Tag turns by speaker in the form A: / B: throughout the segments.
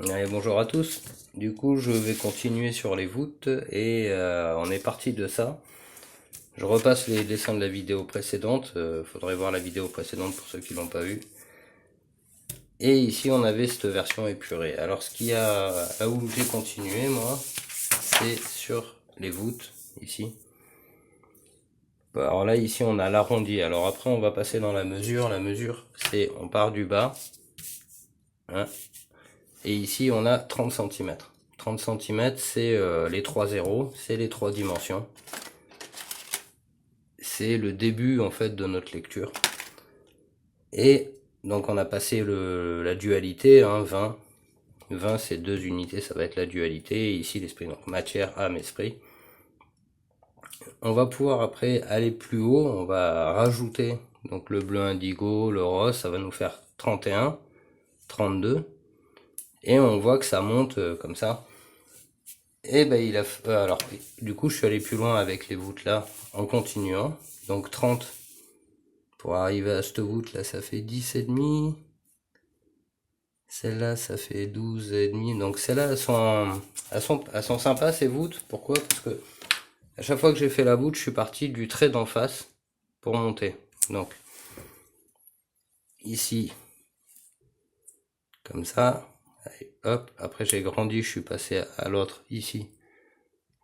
A: Allez, bonjour à tous. Du coup, je vais continuer sur les voûtes et on est parti de ça. Je repasse les dessins de la vidéo précédente. Faudrait voir la vidéo précédente pour ceux qui l'ont pas vue. Et ici, on avait cette version épurée. Alors, là où j'ai continué, moi, c'est sur les voûtes ici. Alors là, ici, on a l'arrondi. Alors après, on va passer dans la mesure. La mesure, c'est on part du bas. Hein, et ici, on a 30 cm. 30 cm, c'est les 3 zéros, c'est les 3 dimensions. C'est le début en fait de notre lecture. Et donc on a passé la dualité, hein, 20. 20 c'est 2 unités, ça va être la dualité. Et ici l'esprit, donc matière, âme, esprit. On va pouvoir après aller plus haut, on va rajouter donc le bleu indigo, le rose, ça va nous faire 31, 32. Et on voit que ça monte comme ça. Et ben alors du coup je suis allé plus loin avec les voûtes là en continuant. Donc 30 pour arriver à cette voûte là, ça fait 10 et demi. Celle-là ça fait 12 et demi. Donc celles-là elles sont sympas ces voûtes. Pourquoi? Parce que à chaque fois que j'ai fait la voûte, je suis parti du trait d'en face pour monter. Donc ici comme ça. Allez, hop, après j'ai grandi, je suis passé à l'autre ici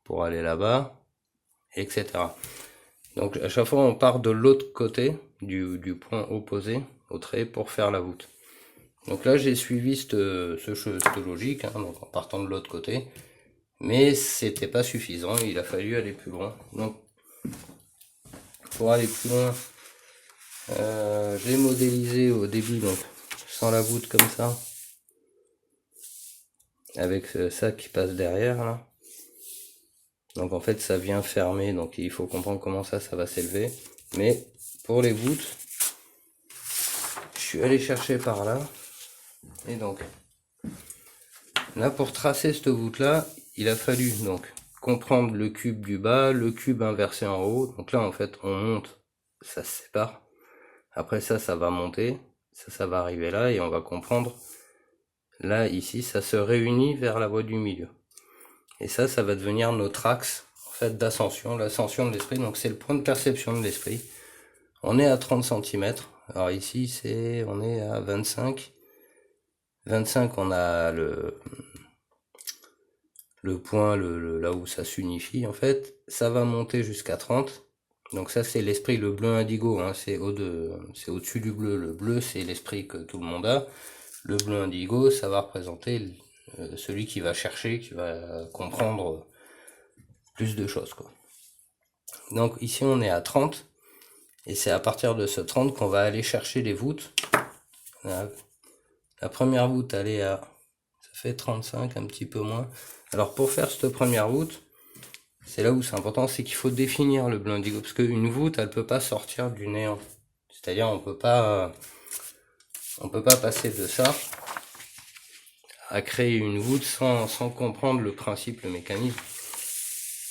A: pour aller là-bas, etc. Donc à chaque fois on part de l'autre côté du point opposé au trait pour faire la voûte. Donc là j'ai suivi cette logique, hein, donc en partant de l'autre côté, mais c'était pas suffisant, il a fallu aller plus loin. Donc pour aller plus loin, j'ai modélisé au début donc sans la voûte comme ça, avec ça qui passe derrière là. Donc en fait ça vient fermer, donc il faut comprendre comment ça va s'élever. Mais pour les voûtes, je suis allé chercher par là. Et donc là pour tracer cette voûte là, il a fallu donc comprendre le cube du bas, le cube inversé en haut. Donc là en fait on monte, ça se sépare. Après ça va monter, ça va arriver là et on va comprendre. Là ici ça se réunit vers la voie du milieu. Et ça va devenir notre axe en fait d'ascension, l'ascension de l'esprit. Donc c'est le point de perception de l'esprit. On est à 30 cm. Alors ici on est à 25. 25 on a le point là où ça s'unifie en fait. Ça va monter jusqu'à 30. Donc ça c'est l'esprit, le bleu indigo, hein, c'est au-dessus du bleu. Le bleu c'est l'esprit que tout le monde a. Le bleu indigo ça va représenter celui qui va chercher, qui va comprendre plus de choses quoi. Donc ici on est à 30 et c'est à partir de ce 30 qu'on va aller chercher les voûtes. La première voûte elle est à, ça fait 35, un petit peu moins. Alors pour faire cette première voûte, c'est là où c'est important, c'est qu'il faut définir le bleu indigo, parce qu'une voûte elle peut pas sortir du néant. C'est-à-dire on peut pas passer de ça à créer une voûte sans comprendre le principe, le mécanisme.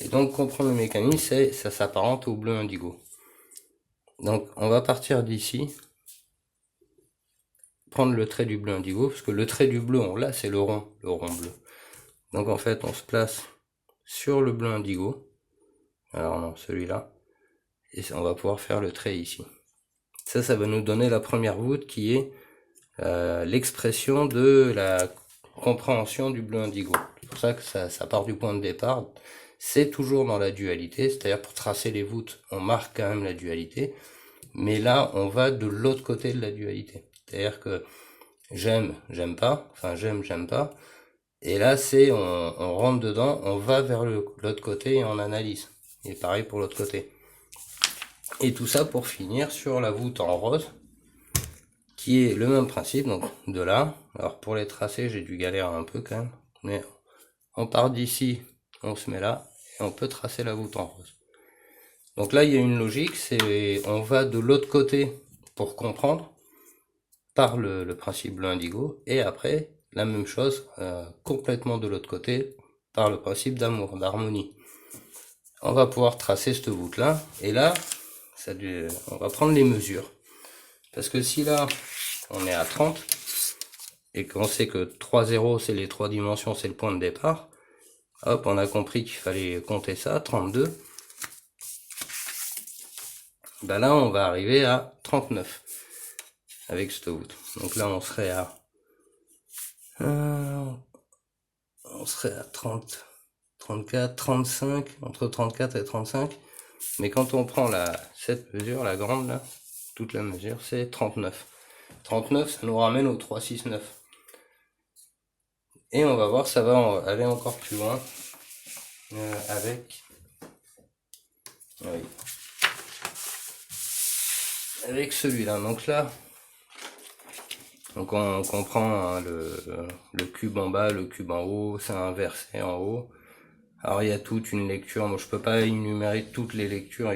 A: Et donc comprendre le mécanisme, ça s'apparente au bleu indigo. Donc on va partir d'ici, prendre le trait du bleu indigo, parce que le trait du bleu, là c'est le rond bleu. Donc en fait on se place sur le bleu indigo, alors non, celui-là, et on va pouvoir faire le trait ici. Ça va nous donner la première voûte qui est l'expression de la compréhension du bleu indigo. C'est pour ça que ça part du point de départ. C'est toujours dans la dualité, c'est-à-dire pour tracer les voûtes, on marque quand même la dualité, mais là on va de l'autre côté de la dualité. C'est-à-dire que j'aime pas, enfin j'aime pas, et là c'est on rentre dedans, on va vers l'autre côté et on analyse. Et pareil pour l'autre côté. Et tout ça pour finir sur la voûte en rose, qui est le même principe, donc de là. Alors pour les tracer, j'ai dû galérer un peu quand même, mais on part d'ici, on se met là, et on peut tracer la voûte en rose. Donc là, il y a une logique, c'est on va de l'autre côté pour comprendre, par le principe bleu indigo, et après, la même chose, complètement de l'autre côté, par le principe d'amour, d'harmonie. On va pouvoir tracer cette voûte là, et là, on va prendre les mesures. Parce que si là, on est à 30, et qu'on sait que 3 zéros c'est les 3 dimensions, c'est le point de départ, hop, on a compris qu'il fallait compter ça, 32. Bah là on va arriver à 39 avec cette voûte. Donc là on serait à 30, 34, 35, entre 34 et 35. Mais quand on prend cette mesure, la grande là, toute la mesure, c'est 39. 39, ça nous ramène au 369. Et on va voir, ça va aller encore plus loin avec... Oui. Avec celui-là. Donc là, donc on comprend hein, le cube en bas, le cube en haut, c'est inversé en haut. Alors il y a toute une lecture, moi je peux pas énumérer toutes les lectures,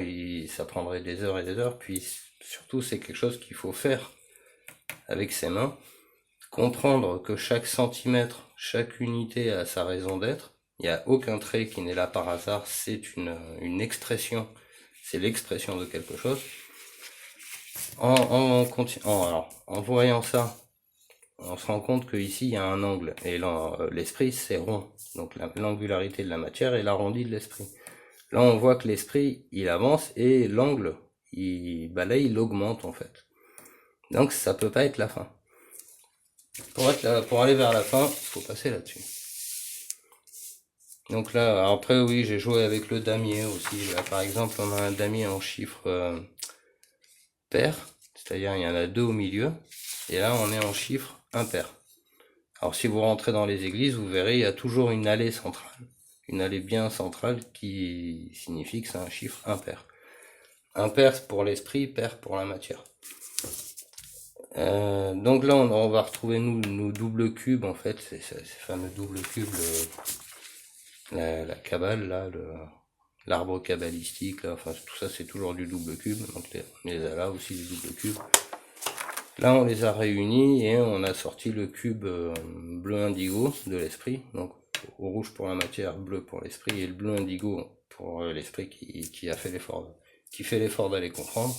A: ça prendrait des heures et des heures, puis surtout c'est quelque chose qu'il faut faire avec ses mains, comprendre que chaque centimètre, chaque unité a sa raison d'être, il n'y a aucun trait qui n'est là par hasard, c'est une expression, c'est l'expression de quelque chose. En voyant ça, on se rend compte qu'ici il y a un angle, et l'esprit c'est rond, donc l'angularité de la matière est l'arrondi de l'esprit. Là on voit que l'esprit il avance et l'angle, là il augmente en fait. Donc ça peut pas être la fin. Pour aller vers la fin, il faut passer là-dessus. Donc là, après oui, j'ai joué avec le damier aussi. Là, par exemple, on a un damier en chiffre pair, c'est-à-dire il y en a 2 au milieu, et là on est en chiffre impair. Alors si vous rentrez dans les églises, vous verrez, il y a toujours une allée centrale, une allée bien centrale qui signifie que c'est un chiffre impair. Impair pour l'esprit, pair pour la matière. Donc là on va retrouver nos doubles cubes en fait, ces fameux doubles cubes, la cabale là, l'arbre cabalistique là, enfin tout ça c'est toujours du double cube, donc on les a là aussi les doubles cubes. Là on les a réunis et on a sorti le cube bleu indigo de l'esprit, donc rouge pour la matière, bleu pour l'esprit, et le bleu indigo pour l'esprit qui fait l'effort d'aller comprendre.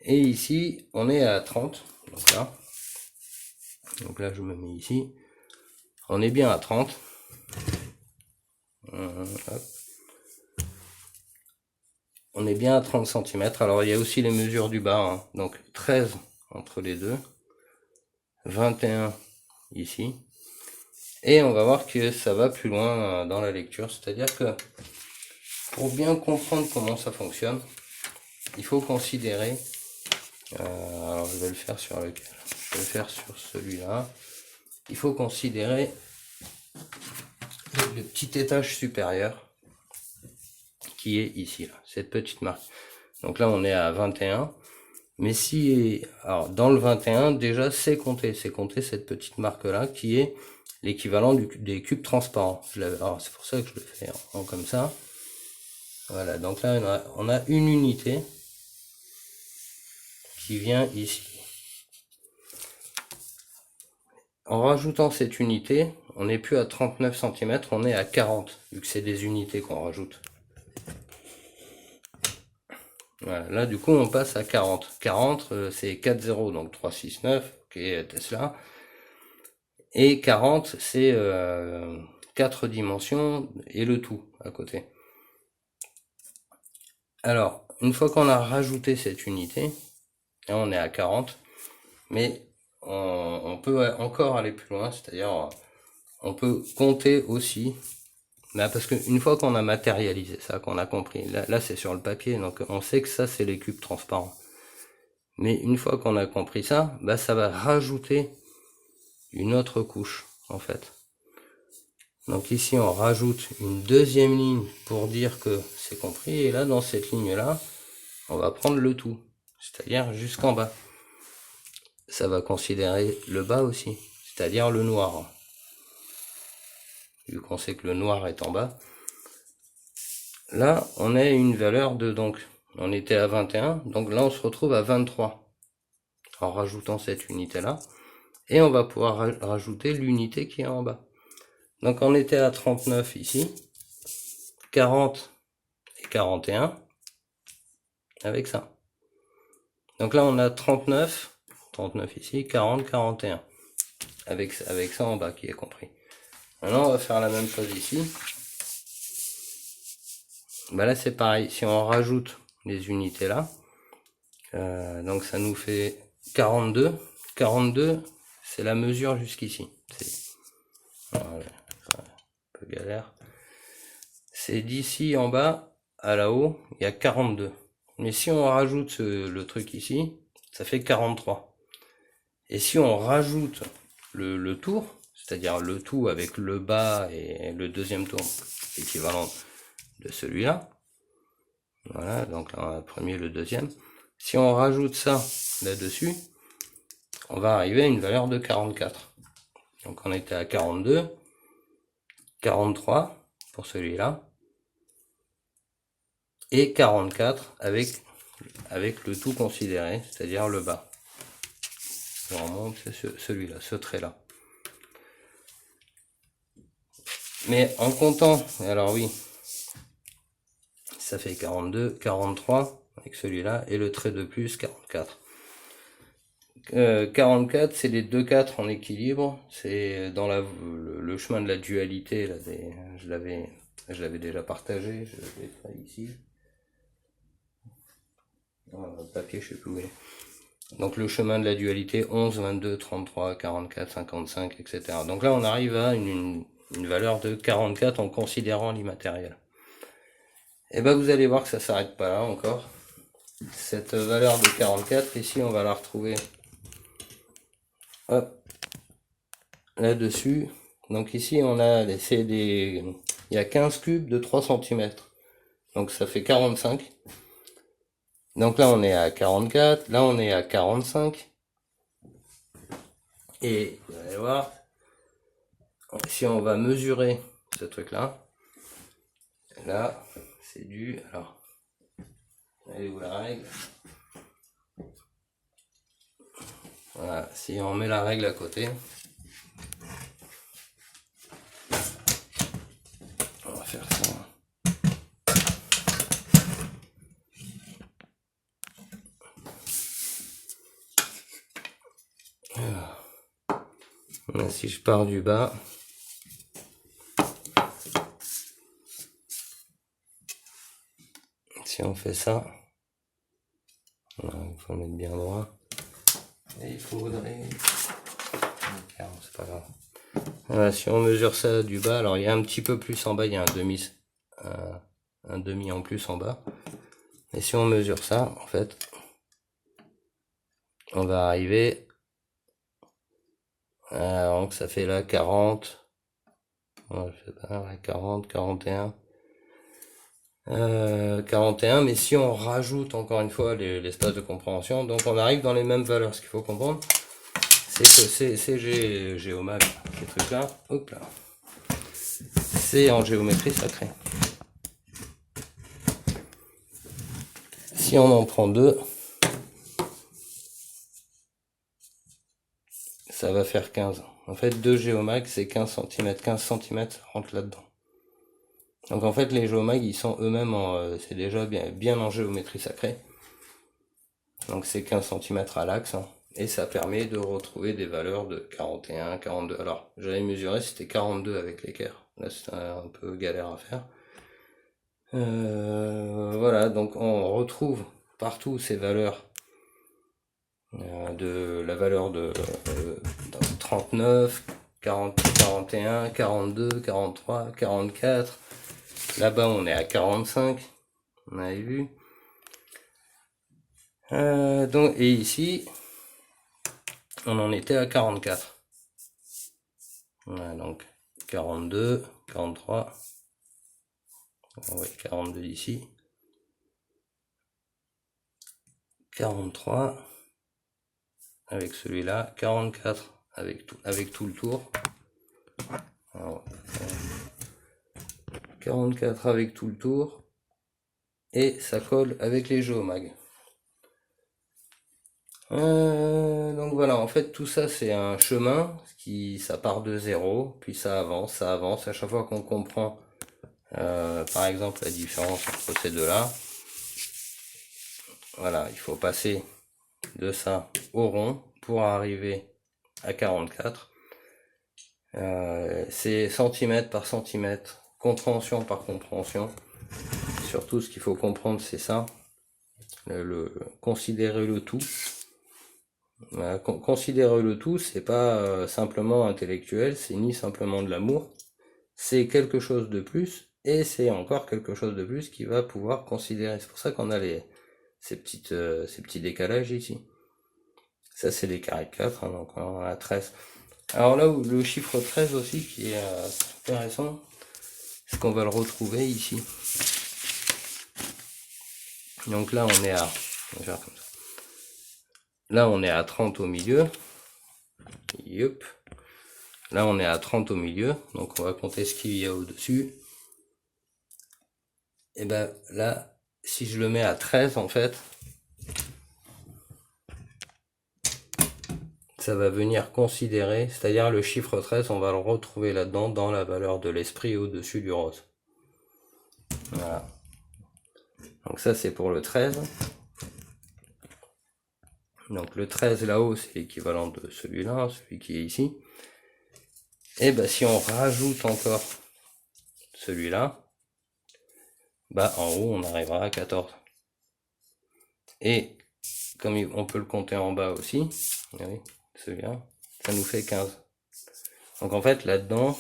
A: Et ici on est à 30, donc là je me mets ici, on est bien à 30. Hop. On est bien à 30 cm. Alors il y a aussi les mesures du bas, hein. Donc 13 entre les deux, 21 ici, et on va voir que ça va plus loin dans la lecture, c'est-à-dire que pour bien comprendre comment ça fonctionne, il faut considérer, alors je vais le faire sur lequel, je vais le faire sur celui-là, il faut considérer le petit étage supérieur qui est ici, là, cette petite marque. Donc là on est à 21, mais si, alors dans le 21 déjà c'est compté cette petite marque là qui est l'équivalent des cubes transparents. Alors c'est pour ça que je le fais en comme ça. Voilà, donc là on a une unité qui vient ici. En rajoutant cette unité, on n'est plus à 39 cm, on est à 40, vu que c'est des unités qu'on rajoute. Voilà, là du coup on passe à 40. 40 c'est 4 0, donc 3, 6, 9, ok Tesla. Et 40 c'est 4 dimensions et le tout à côté. Alors, une fois qu'on a rajouté cette unité, là on est à 40, mais on peut encore aller plus loin, c'est-à-dire on peut compter aussi. Là, parce qu'une fois qu'on a matérialisé ça, qu'on a compris, là c'est sur le papier, donc on sait que ça c'est les cubes transparents. Mais une fois qu'on a compris ça, bah ça va rajouter une autre couche en fait. Donc ici on rajoute une deuxième ligne pour dire que c'est compris, et là dans cette ligne là, on va prendre le tout, c'est-à-dire jusqu'en bas. Ça va considérer le bas aussi, c'est-à-dire le noir. Vu qu'on sait que le noir est en bas. Là, on a une valeur de, donc, on était à 21, donc là on se retrouve à 23, en rajoutant cette unité-là, et on va pouvoir rajouter l'unité qui est en bas. Donc on était à 39 ici, 40 et 41, avec ça. Donc là on a 39 ici, 40, 41. avec ça en bas qui est compris. Maintenant on va faire la même chose ici. Bah là c'est pareil, si on rajoute les unités là, donc ça nous fait 42. 42 c'est la mesure jusqu'ici. C'est un peu galère. C'est d'ici en bas à là-haut, il y a 42. Mais si on rajoute le truc ici, ça fait 43. Et si on rajoute le tour, c'est-à-dire le tout avec le bas et le deuxième tour, équivalent de celui-là, voilà, donc là, le premier, le deuxième, si on rajoute ça là-dessus, on va arriver à une valeur de 44. Donc on était à 42, 43 pour celui-là, et 44 avec le tout considéré, c'est-à-dire le bas. Normalement, c'est celui-là, ce trait-là. Mais en comptant, alors oui, ça fait 42, 43 avec celui-là, et le trait de plus, 44. 44, c'est les deux 4 en équilibre, c'est dans le chemin de la dualité, là, je l'avais déjà partagé, je l'ai fait ici. Papier, je sais plus où il est. Donc le chemin de la dualité 11, 22, 33, 44, 55, etc. Donc là on arrive à une valeur de 44 en considérant l'immatériel. Et ben vous allez voir que ça s'arrête pas là encore. Cette valeur de 44, ici on va la retrouver là-dessus. Donc ici on a il y a 15 cubes de 3 cm. Donc ça fait 45. Donc là on est à 44, là on est à 45. Et vous allez voir, si on va mesurer ce truc là, c'est du, alors, elle est où la règle? Voilà, si on met la règle à côté, on va faire ça. Là, si je pars du bas, si on fait ça, voilà, il faut le mettre bien droit. Et il faudrait, c'est pas grave. Voilà, si on mesure ça du bas, alors il y a un petit peu plus en bas, il y a un demi en plus en bas. Et si on mesure ça, en fait, on va arriver, donc ça fait là 40, je sais pas, 40, 41. 41, mais si on rajoute encore une fois l'espace de compréhension, donc on arrive dans les mêmes valeurs. Ce qu'il faut comprendre, c'est que c'est géomag, ces trucs là, hop là, c'est en géométrie sacrée. Si on en prend deux, ça va faire 15. En fait, 2 géomag, c'est 15 cm. 15 cm rentre là-dedans. Donc en fait, les géomag, ils sont eux-mêmes c'est déjà bien en géométrie sacrée. Donc c'est 15 cm à l'axe, hein, et ça permet de retrouver des valeurs de 41, 42. Alors j'avais mesuré, c'était 42 avec l'équerre. Là c'est un peu galère à faire. Voilà, donc on retrouve partout ces valeurs de la valeur de 39, 40, 41, 42, 43, 44. Là-bas on est à 45, on avait vu. Donc, et ici, on en était à 44. Voilà, donc 42, 43. Ouais, 42 d'ici. 43 avec celui-là. 44 avec tout le tour. Alors, 44 avec tout le tour. Et ça colle avec les géomags. Donc voilà, en fait tout ça c'est un chemin ça part de zéro, puis ça avance. À chaque fois qu'on comprend par exemple la différence entre ces deux-là, voilà, il faut passer de ça au rond pour arriver à 44. C'est centimètre par centimètre, compréhension par compréhension. Surtout ce qu'il faut comprendre c'est ça, considérer le tout. Considérer le tout, c'est pas simplement intellectuel, c'est ni simplement de l'amour, c'est quelque chose de plus, et c'est encore quelque chose de plus qui va pouvoir considérer. C'est pour ça qu'on a ces petits décalages ici. Ça c'est des carrés de 4, hein, donc on a 13. Alors là où le chiffre 13 aussi qui est intéressant, c'est qu'on va le retrouver ici. Donc là on est à, on va faire comme ça. Là on est à 30 au milieu. Yup. Là on est à 30 au milieu, donc on va compter ce qu'il y a au-dessus. Et ben là, si je le mets à 13 en fait, ça va venir considérer, c'est-à-dire le chiffre 13, on va le retrouver là-dedans dans la valeur de l'esprit au-dessus du rose. Voilà. Donc ça c'est pour le 13. Donc le 13 là-haut c'est l'équivalent de celui-là, celui qui est ici. Et ben si on rajoute encore celui-là, bah en haut on arrivera à 14. Et comme on peut le compter en bas aussi, oui, celui-là, ça nous fait 15. Donc en fait là-dedans,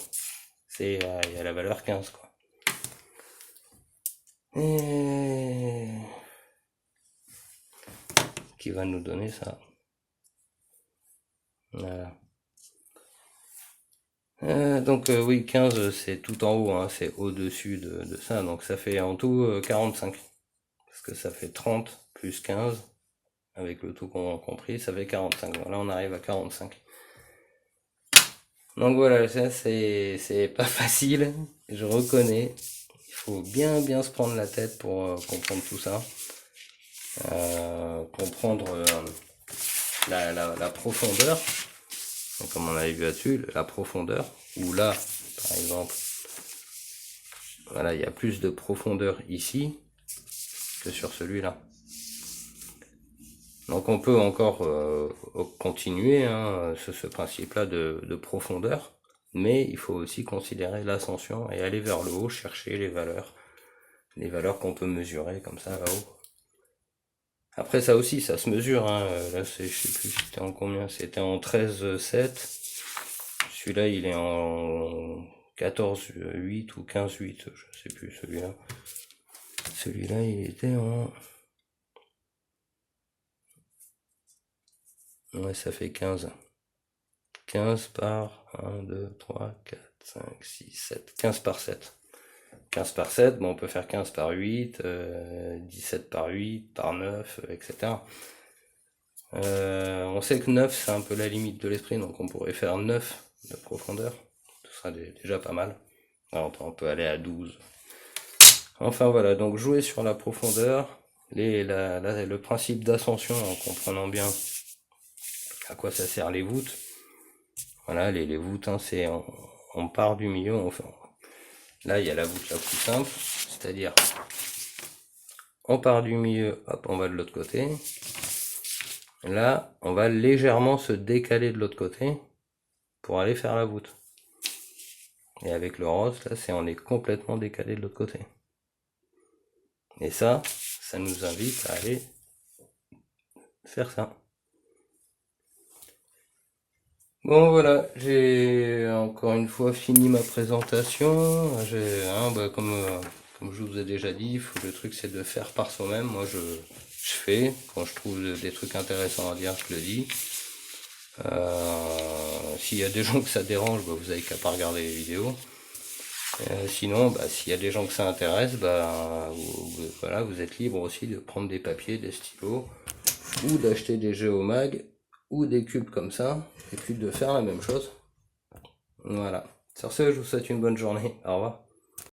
A: il y a la valeur 15 quoi. Et qui va nous donner ça. Voilà. Donc oui, 15 c'est tout en haut, hein, c'est au-dessus de ça, donc ça fait en tout 45. Parce que ça fait 30 plus 15, avec le tout compris, ça fait 45. Voilà, on arrive à 45. Donc voilà, ça c'est pas facile, je reconnais. Il faut bien se prendre la tête pour comprendre tout ça. Comprendre la profondeur. Donc, comme on avait vu là-dessus, la profondeur, où là, par exemple, voilà, il y a plus de profondeur ici que sur celui-là. Donc on peut encore continuer hein, ce principe-là de profondeur, mais il faut aussi considérer l'ascension et aller vers le haut, chercher les valeurs qu'on peut mesurer comme ça là-haut. Après ça aussi, ça se mesure, hein. Là je sais plus c'était en combien, c'était en 13,7. Celui-là il est en 14,8 ou 15,8, je sais plus celui-là. Celui-là il était en... Ouais, ça fait 15. 15 par 1, 2, 3, 4, 5, 6, 7. 15 par 7. 15 par 7, bon, on peut faire 15 par 8, 17 par 8, par 9, etc. On sait que 9, c'est un peu la limite de l'esprit, donc on pourrait faire 9 de profondeur. Ce sera déjà pas mal. Alors, on peut aller à 12. Enfin voilà, donc jouer sur la profondeur, le principe d'ascension en comprenant bien à quoi ça sert les voûtes. Voilà, les voûtes, hein, c'est on part du milieu, là il y a la voûte la plus simple, c'est-à-dire on part du milieu, hop, on va de l'autre côté. Là, on va légèrement se décaler de l'autre côté pour aller faire la voûte. Et avec le rose, là, on est complètement décalé de l'autre côté. Et ça nous invite à aller faire ça. Bon voilà, j'ai encore une fois fini ma présentation. Comme je vous ai déjà dit, le truc c'est de faire par soi-même. Moi je fais, quand je trouve des trucs intéressants à dire, je le dis. S'il y a des gens que ça dérange, vous n'avez qu'à pas regarder les vidéos. Sinon, s'il y a des gens que ça intéresse, voilà, vous êtes libre aussi de prendre des papiers, des stylos, ou d'acheter des géomag, ou des cubes comme ça, et puis de faire la même chose. Voilà. Sur ce, je vous souhaite une bonne journée. Au revoir.